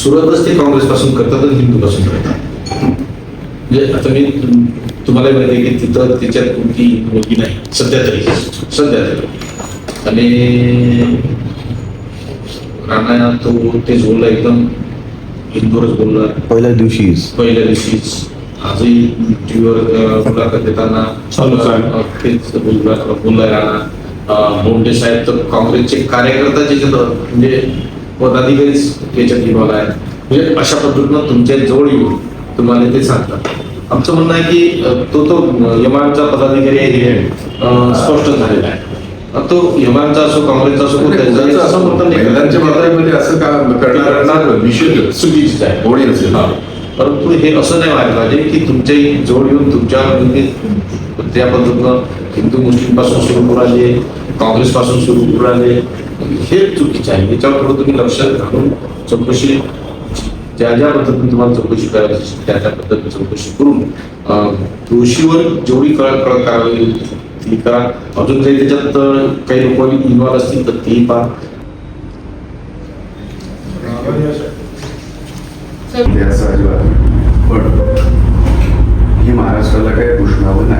सुरुवातच ते काँग्रेस पासून करतात आणि हिंदू पासून करतात. म्हणजे आता मी तुम्हाला माहिती आहे की तिथं त्याच्यात कोणती मुलगी नाही सध्या तरी. आणि राणा तो तेच बोलला, एकदम हिंदूवरच बोलला पहिल्या दिवशीच. आजही टीव्हीवर मुलाखत देताना तेच बोललाय राणा. बोंडे साहेब तर काँग्रेसचे कार्यकर्ता ज्याच्यात म्हणजे पदाधिकारीच त्याच्यात इन्व्हॉल्व आहे. म्हणजे अशा पद्धतीनं तुमच्या जवळ येऊन तुम्हाला ते सांगतात. आमचं म्हणणं आहे की तो यमानचा पदाधिकारी आहे हे स्पष्ट झालेला आहे. तो यमानचा असो काँग्रेसचा असो कोणत्याचा असं म्हणतात नाही. महिलांच्या बाबतीमध्ये असं का करणार विषय चुकीचीच आहे. होणे असेल. परंतु हे असं नाही व्हायला पाहिजे की तुमच्या जवळ येऊन तुमच्या त्या पद्धतीनं हिंदू मुस्लिम पासून सुरू करू राहिले, काँग्रेस पासून सुरू करू राहिले, हे चुकीचे आहे. याच्यावर थोडं तुम्ही लक्ष घालून चौकशी ज्या पद्धतीने तुम्हाला चौकशी करायची त्या पद्धतीने चौकशी करून दोषीवर जेवढी कळ करावी ती करा. अजून काही त्याच्यात काही लोक इन्व्हॉल्व असतील तर ती पहा. पण ही महाराष्ट्राला काही घोषणावं नाही.